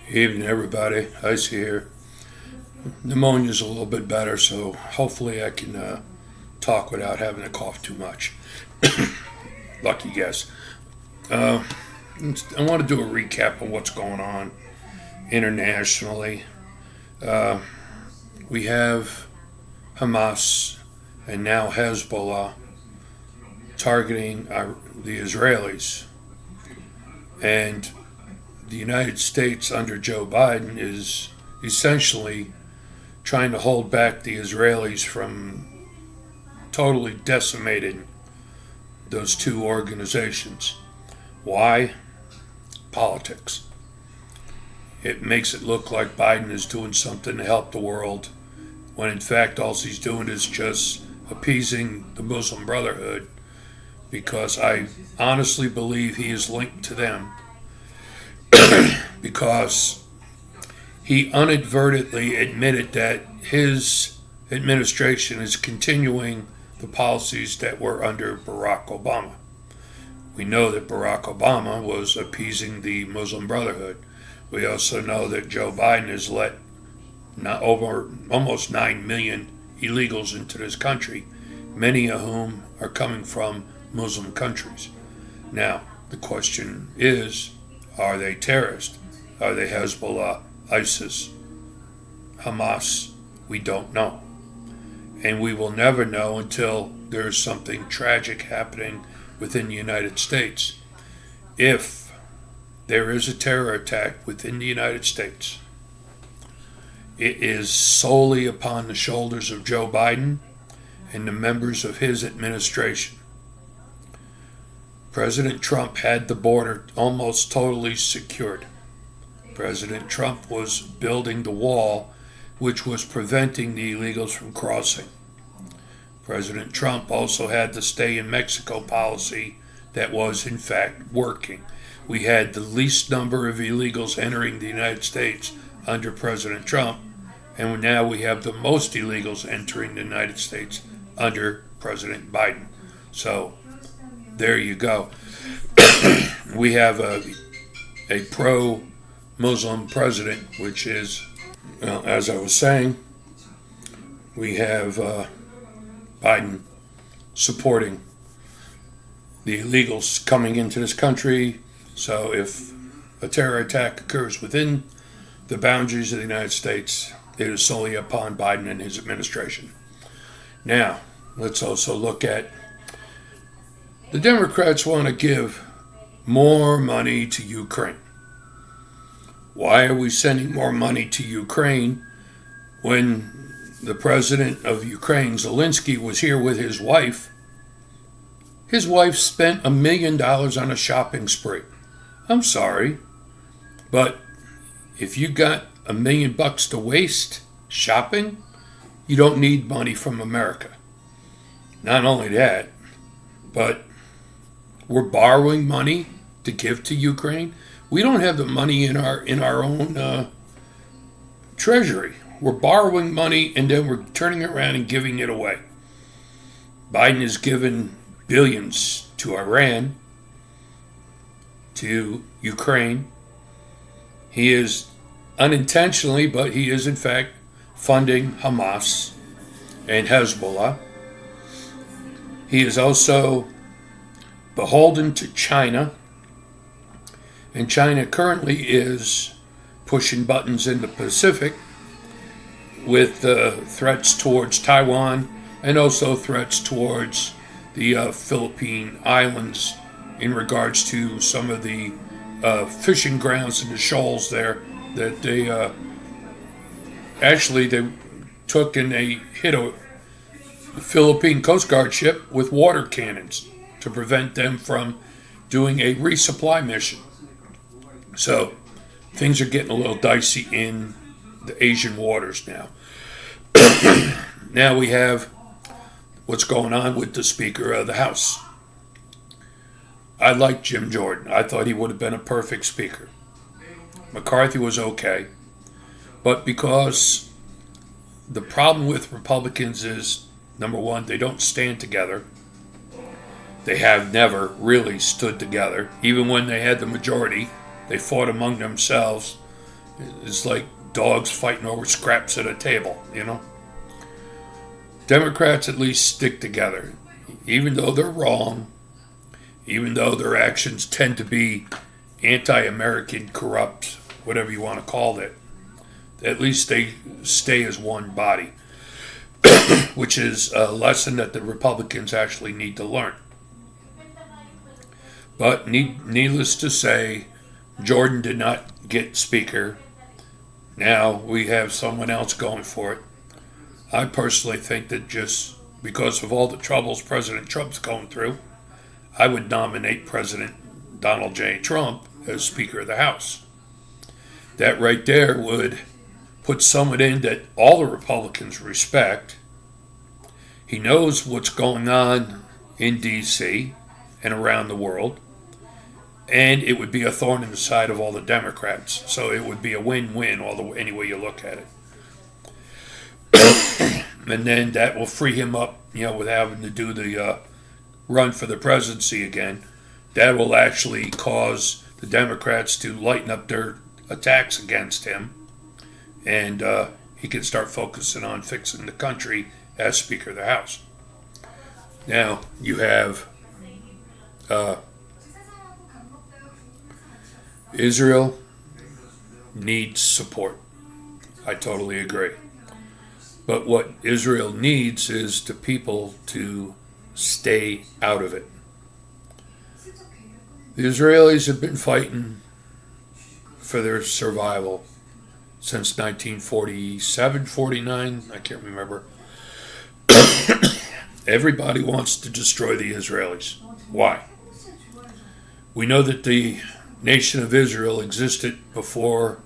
Evening, everybody. Ice here. Pneumonia's a little bit better, so hopefully I can talk without having to cough too much. Lucky guess. I want to do a recap of what's going on internationally. We have Hamas and now Hezbollah targeting the Israelis. And the United States under Joe Biden is essentially trying to hold back the Israelis from totally decimating those two organizations. Why? Politics. It makes it look like Biden is doing something to help the world, when in fact all he's doing is just appeasing the Muslim Brotherhood, because I honestly believe he is linked to them. Because he inadvertently admitted that his administration is continuing the policies that were under Barack Obama. We know that Barack Obama was appeasing the Muslim Brotherhood. We also know that Joe Biden has let over almost 9 million illegals into this country, many of whom are coming from Muslim countries. Now, the question is, are they terrorists? Are they Hezbollah, ISIS, Hamas? We don't know. And we will never know until there's something tragic happening within the United States. If there is a terror attack within the United States, it is solely upon the shoulders of Joe Biden and the members of his administration. President Trump had the border almost totally secured. President Trump was building the wall which was preventing the illegals from crossing. President Trump also had the stay in Mexico policy that was in fact working. We had the least number of illegals entering the United States under President Trump, and now we have the most illegals entering the United States under President Biden. So there you go. We have a pro-Muslim president, which is, well, as I was saying, we have Biden supporting the illegals coming into this country. So if a terror attack occurs within the boundaries of the United States, it is solely upon Biden and his administration. Now, let's also look at the Democrats want to give more money to Ukraine. Why are we sending more money to Ukraine when the president of Ukraine, Zelensky, was here with his wife? His wife spent $1 million on a shopping spree. I'm sorry, but if you got $1 million to waste shopping, you don't need money from America. Not only that, but we're borrowing money to give to Ukraine. We don't have the money in our own treasury. We're borrowing money and then we're turning it around and giving it away. Biden has given billions to Iran, to Ukraine. He is unintentionally, but he is in fact funding Hamas and Hezbollah. He is also beholden to China, and China currently is pushing buttons in the Pacific with threats towards Taiwan and also threats towards the Philippine Islands in regards to some of the fishing grounds and the shoals there that they took and they hit a Philippine Coast Guard ship with water cannons to prevent them from doing a resupply mission. So things are getting a little dicey in the Asian waters now. Now we have what's going on with the Speaker of the House. I like Jim Jordan. I thought he would have been a perfect speaker. McCarthy was okay. But because the problem with Republicans is, number one, they don't stand together. They have never really stood together. Even when they had the majority, they fought among themselves It's like dogs fighting over scraps at a table, Democrats at least stick together. Even though they're wrong, even though their actions tend to be anti-American, corrupt, whatever you want to call it, at least they stay as one body, which is a lesson that the Republicans actually need to learn. But needless to say, Jordan did not get Speaker. Now we have someone else going for it. I personally think that just because of all the troubles President Trump's going through, I would nominate President Donald J. Trump as Speaker of the House. That right there would put someone in that all the Republicans respect. He knows what's going on in D.C. and around the world, and it would be a thorn in the side of all the Democrats. So it would be a win-win any way you look at it. And then that will free him up, with having to do the run for the presidency again. That will actually cause the Democrats to lighten up their attacks against him, and he can start focusing on fixing the country as Speaker of the House. Now you have Israel needs support. I totally agree. But what Israel needs is the people to stay out of it. The Israelis have been fighting for their survival since 1947, 49, I can't remember. Everybody wants to destroy the Israelis. Why? We know that the nation of Israel existed before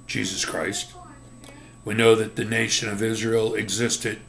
Jesus Christ. We know that the nation of Israel existed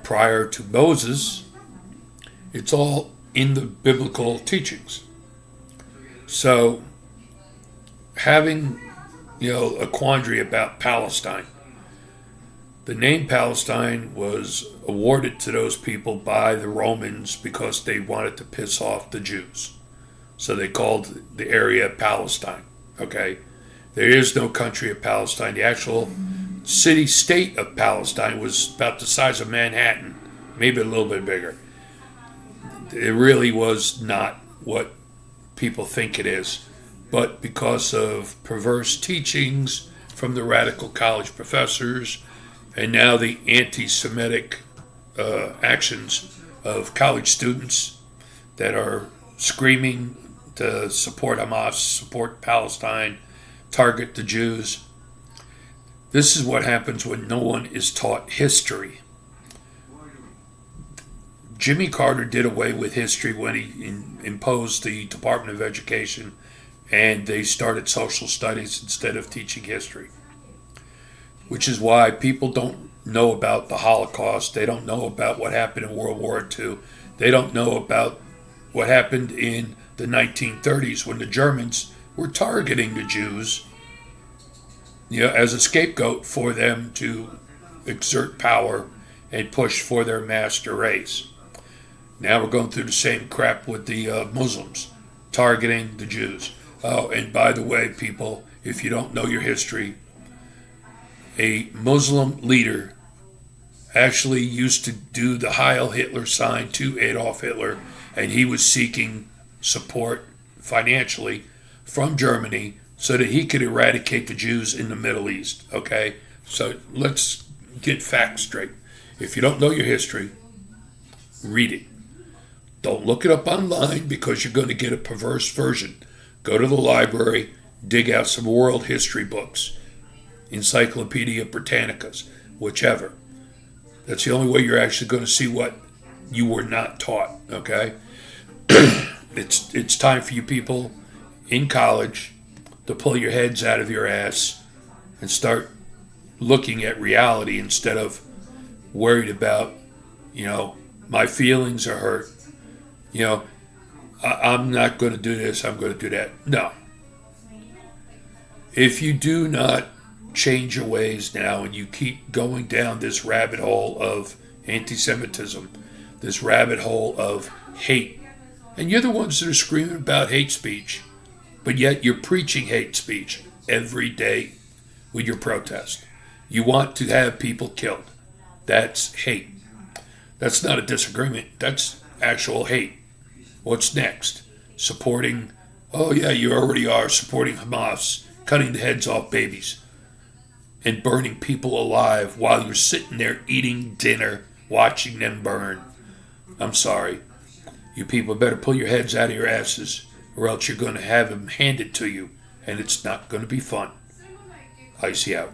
prior to Moses. It's all in the biblical teachings. So having, a quandary about Palestine. The name Palestine was awarded to those people by the Romans because they wanted to piss off the Jews. So they called the area Palestine, okay? There is no country of Palestine. The actual city-state of Palestine was about the size of Manhattan, maybe a little bit bigger. It really was not what people think it is. But because of perverse teachings from the radical college professors and now the anti-Semitic actions of college students that are screaming to support Hamas, support Palestine, target the Jews. This is what happens when no one is taught history. Jimmy Carter did away with history when he imposed the Department of Education and they started social studies instead of teaching history. Which is why people don't know about the Holocaust. They don't know about what happened in World War II. They don't know about what happened in the 1930s when the Germans were targeting the Jews, as a scapegoat for them to exert power and push for their master race. Now we're going through the same crap with the Muslims, targeting the Jews. Oh, and by the way, people, if you don't know your history, a Muslim leader actually used to do the Heil Hitler sign to Adolf Hitler, and he was seeking support financially from Germany so that he could eradicate the Jews in the Middle East, okay? So let's get facts straight. If you don't know your history, read it. Don't look it up online because you're going to get a perverse version. Go to the library, dig out some world history books, Encyclopedia Britannicas, whichever. That's the only way you're actually going to see what you were not taught, okay? It's time for you people in college to pull your heads out of your ass and start looking at reality instead of worried about, my feelings are hurt. I'm not going to do this, I'm going to do that. No. If you do not change your ways now and you keep going down this rabbit hole of anti-Semitism, this rabbit hole of hate, and you're the ones that are screaming about hate speech, but yet you're preaching hate speech. every day with your protest. You want to have people killed. That's hate. That's not a disagreement. That's actual hate. What's next? Supporting, oh yeah, you already are supporting Hamas, cutting the heads off babies and burning people alive while you're sitting there eating dinner, watching them burn. I'm sorry. You people better pull your heads out of your asses, or else you're going to have them handed to you, and it's not going to be fun. Icy out.